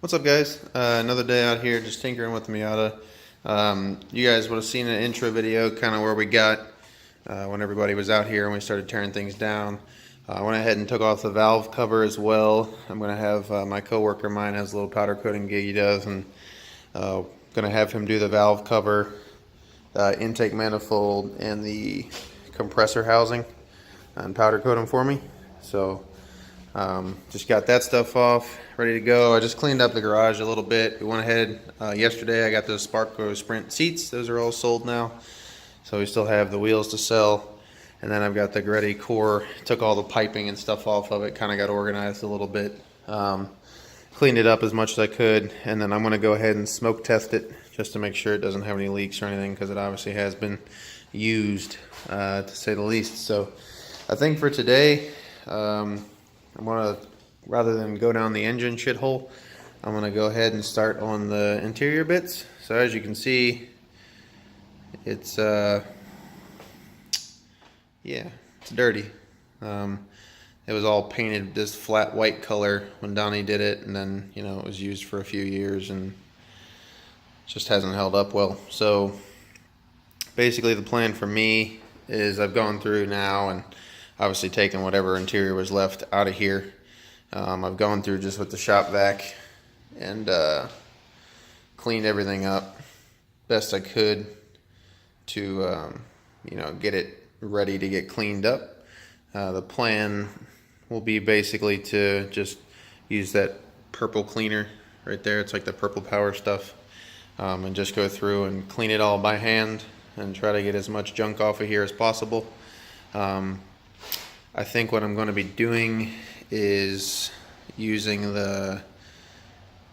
What's up, guys? Another day out here just tinkering with the Miata. You guys would have seen an intro video kind of where we got when everybody was out here and we started tearing things down. I went ahead and took off the valve cover as well. I'm going to have my coworker, mine has a little powder coating gig he does, and going to have him do the valve cover, intake manifold, and the compressor housing and powder coat them for me. So just got that stuff off, ready to go. I just cleaned up the garage a little bit. We went ahead yesterday. I got those Sparco Sprint seats. Those are all sold now, so we still have the wheels to sell. And then I've got the Gretty core. Took all the piping and stuff off of it. Kind of got organized a little bit. Cleaned it up as much as I could, and then I'm going to go ahead and smoke test it just to make sure it doesn't have any leaks or anything, because it obviously has been used to say the least. So I think for today, I'm going to, rather than go down the engine shithole, I'm going to go ahead and start on the interior bits. So as you can see, it's it's dirty. It was all painted this flat white color when Donnie did it, and then it was used for a few years and just hasn't held up well. So basically the plan for me is I've gone through now and obviously taken whatever interior was left out of here. I've gone through just with the shop vac and cleaned everything up best I could to get it ready to get cleaned up. The plan will be basically to just use that purple cleaner right there. It's like the purple power stuff, and just go through and clean it all by hand and try to get as much junk off of here as possible. I think what I'm going to be doing is using the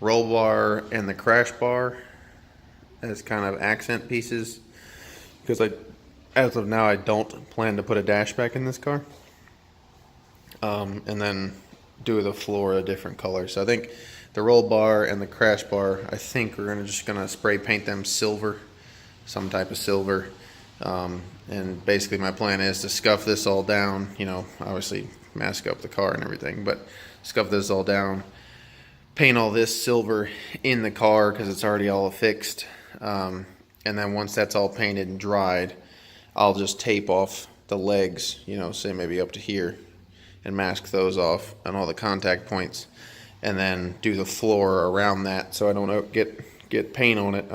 roll bar and the crash bar as kind of accent pieces, because as of now I don't plan to put a dash back in this car, and then do the floor a different color. So I think the roll bar and the crash bar, I think we're just gonna spray paint them silver, some type of silver. And basically my plan is to scuff this all down, obviously mask up the car and everything, but scuff this all down, paint all this silver in the car because it's already all affixed. And then once that's all painted and dried, I'll just tape off the legs, say maybe up to here, and mask those off and all the contact points, and then do the floor around that so I don't get paint on it.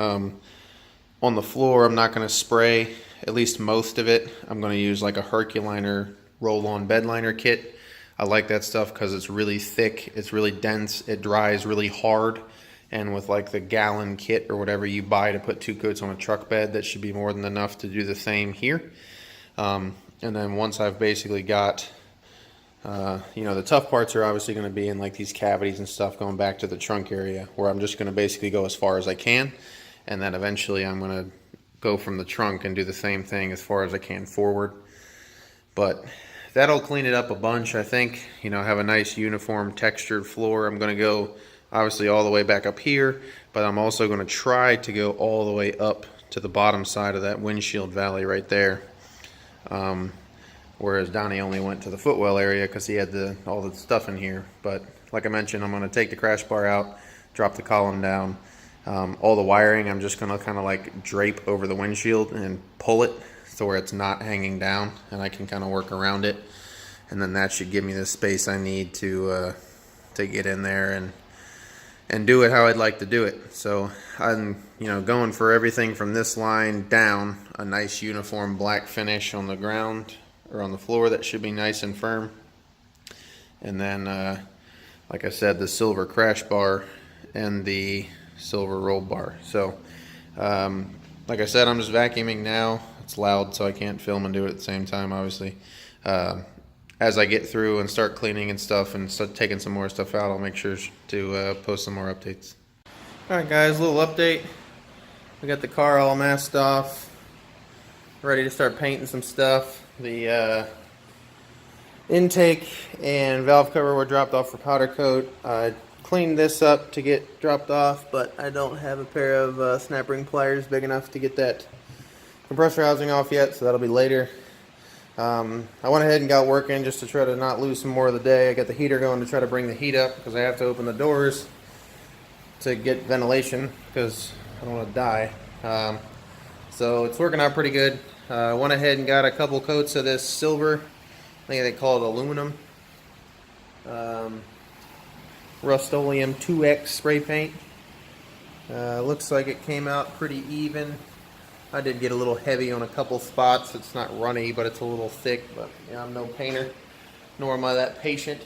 On the floor, I'm not going to spray, at least most of it. I'm going to use like a Herculiner roll-on bed liner kit. I like that stuff because it's really thick, it's really dense, it dries really hard, and with like the gallon kit or whatever you buy to put 2 coats on a truck bed, that should be more than enough to do the same here. And then once I've basically got the tough parts are obviously going to be in like these cavities and stuff going back to the trunk area, where I'm just going to basically go as far as I can, and then eventually I'm going to go from the trunk and do the same thing as far as I can forward. But that'll clean it up a bunch, I think. Have a nice uniform textured floor. I'm going to go obviously all the way back up here, but I'm also going to try to go all the way up to the bottom side of that windshield valley right there. Whereas Donnie only went to the footwell area because he had all the stuff in here. But like I mentioned, I'm going to take the crash bar out, drop the column down. All the wiring, I'm just going to kind of like drape over the windshield and pull it so where it's not hanging down, and I can kind of work around it. And then that should give me the space I need to get in there and do it how I'd like to do it. So I'm going for everything from this line down, a nice uniform black finish on the ground or on the floor that should be nice and firm. And then like I said, the silver crash bar and the silver roll bar. So like I said, I'm just vacuuming now. It's loud, so I can't film and do it at the same time, obviously. As I get through and start cleaning and stuff and start taking some more stuff out, I'll make sure to post some more updates. Alright guys, a little update. We got the car all masked off, ready to start painting some stuff. The intake and valve cover were dropped off for powder coat. I cleaned this up to get dropped off, but I don't have a pair of snap ring pliers big enough to get that compressor housing off yet, so that'll be later. I went ahead and got working just to try to not lose some more of the day. I got the heater going to try to bring the heat up because I have to open the doors to get ventilation because I don't want to die. So it's working out pretty good. I went ahead and got a couple coats of this silver. I think they call it aluminum. Rust-Oleum 2X spray paint. Looks like it came out pretty even. I did get a little heavy on a couple spots. It's not runny, but it's a little thick. But yeah, I'm no painter, nor am I that patient.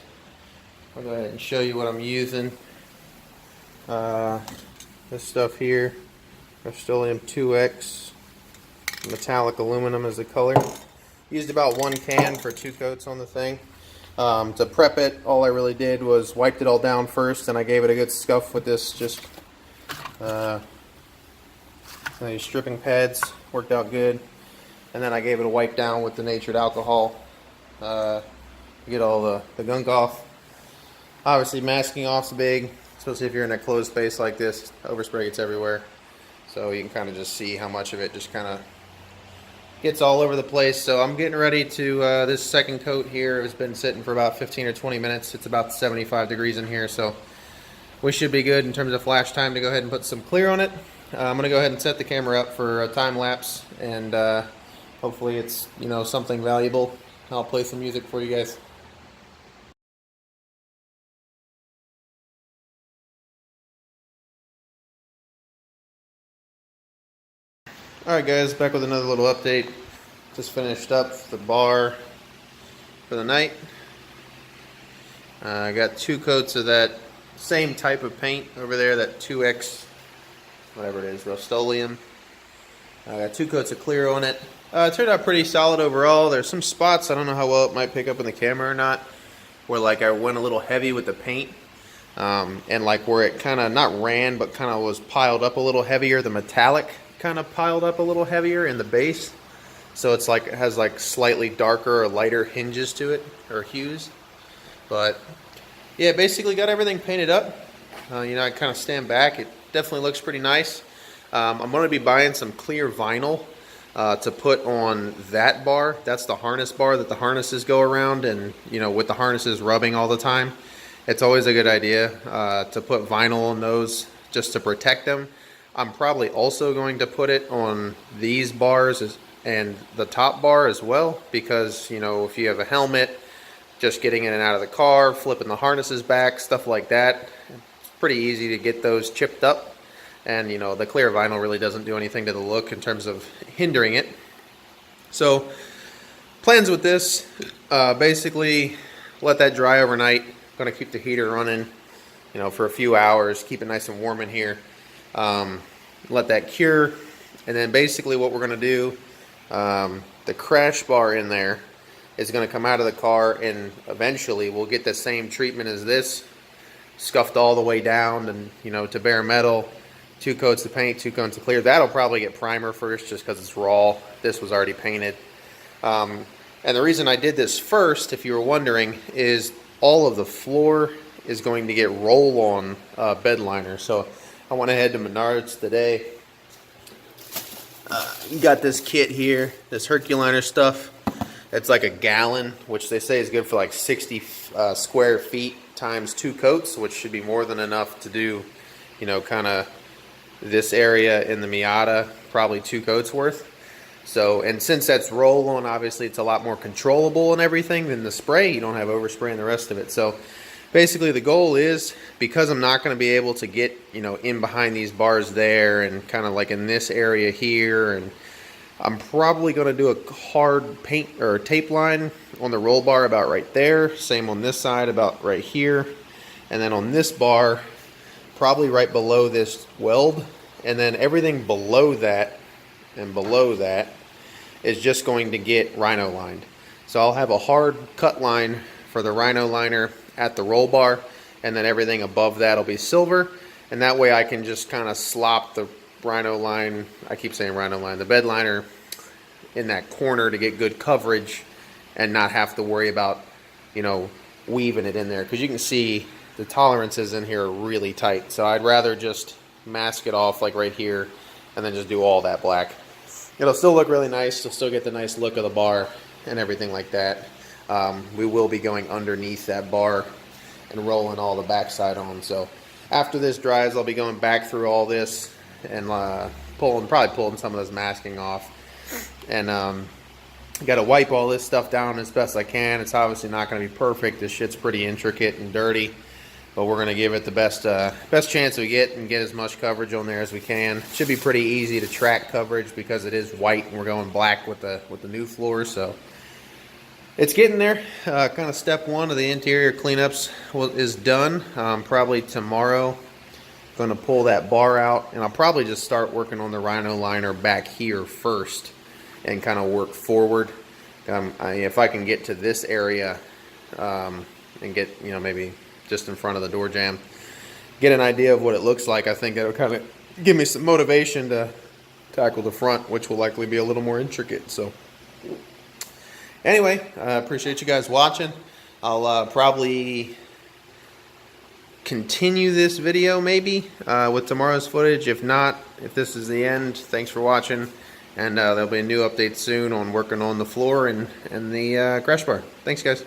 I'll go ahead and show you what I'm using. This stuff here, Rust-Oleum 2X, metallic aluminum is the color. Used about 1 can for 2 coats on the thing. To prep it, all I really did was wiped it all down first, and I gave it a good scuff with this these stripping pads. Worked out good. And then I gave it a wipe down with the natured alcohol to get all the gunk off. Obviously masking off's big, especially if you're in a closed space like this. Overspray gets everywhere. So you can kind of just see how much of it just kind of gets all over the place. So I'm getting ready to, this second coat here has been sitting for about 15 or 20 minutes. It's about 75 degrees in here, so we should be good in terms of flash time to go ahead and put some clear on it. I'm going to go ahead and set the camera up for a time lapse, and hopefully it's, you know, something valuable. I'll play some music for you guys. Alright guys, back with another little update. Just finished up the bar for the night. I got 2 coats of that same type of paint over there, that 2X, whatever it is, Rust-Oleum. I got 2 coats of clear on it. It turned out pretty solid overall. There's some spots, I don't know how well it might pick up in the camera or not, where like I went a little heavy with the paint. And like where it kind of not ran, but kind of was piled up a little heavier. The metallic kind of piled up a little heavier in the base, so it's like it has like slightly darker or lighter hinges to it, or hues. But yeah, basically got everything painted up. You know, I kind of stand back. It definitely looks pretty nice. I'm going to be buying some clear vinyl to put on that bar. That's the harness bar that the harnesses go around, and you know, with the harnesses rubbing all the time, it's always a good idea to put vinyl on those just to protect them. I'm probably also going to put it on these bars and the top bar as well, because you know, if you have a helmet, just getting in and out of the car, flipping the harnesses back, stuff like that, it's pretty easy to get those chipped up. And you know, the clear vinyl really doesn't do anything to the look in terms of hindering it. So plans with this, basically let that dry overnight. Going to keep the heater running, you know, for a few hours, keep it nice and warm in here. Let that cure, and then basically what we're going to do, the crash bar in there is going to come out of the car, and eventually we'll get the same treatment as this, scuffed all the way down, and you know, to bare metal, 2 coats of paint, 2 coats of clear. That'll probably get primer first just because it's raw. This was already painted. And the reason I did this first, if you were wondering, is all of the floor is going to get roll-on bed liner. So I went ahead to Menards today. Got this kit here, this Herculiner stuff. It's like a gallon, which they say is good for like 60 square feet times 2 coats, which should be more than enough to do, you know, kind of this area in the Miata, probably 2 coats worth. So, and since that's roll-on, obviously it's a lot more controllable and everything than the spray. You don't have overspray and the rest of it. So basically the goal is, because I'm not going to be able to get, you know, in behind these bars there and kind of like in this area here, and I'm probably going to do a hard paint or tape line on the roll bar about right there. Same on this side about right here. And then on this bar, probably right below this weld. And then everything below that and below that is just going to get rhino lined. So I'll have a hard cut line for the rhino liner at the roll bar, and then everything above that will be silver, and that way I can just kind of slop the rhino line, I keep saying rhino line, the bed liner in that corner to get good coverage and not have to worry about, you know, weaving it in there, because you can see the tolerances in here are really tight. So I'd rather just mask it off like right here and then just do all that black. It'll still look really nice. You'll still get the nice look of the bar and everything like that. We will be going underneath that bar and rolling all the backside on. So after this dries, I'll be going back through all this and probably pulling some of this masking off. And got to wipe all this stuff down as best I can. It's obviously not going to be perfect. This shit's pretty intricate and dirty, but we're going to give it the best chance we get and get as much coverage on there as we can. It should be pretty easy to track coverage because it is white and we're going black with the new floor. So it's getting there. Kind of step one of the interior cleanups is done. Probably tomorrow, going to pull that bar out, and I'll probably just start working on the Rhino liner back here first and kind of work forward. If I can get to this area and get, you know, maybe just in front of the door jamb, get an idea of what it looks like, I think that'll kind of give me some motivation to tackle the front, which will likely be a little more intricate. So anyway, I appreciate you guys watching. I'll probably continue this video maybe with tomorrow's footage. If not, if this is the end, thanks for watching. And there'll be a new update soon on working on the floor and the crash bar. Thanks, guys.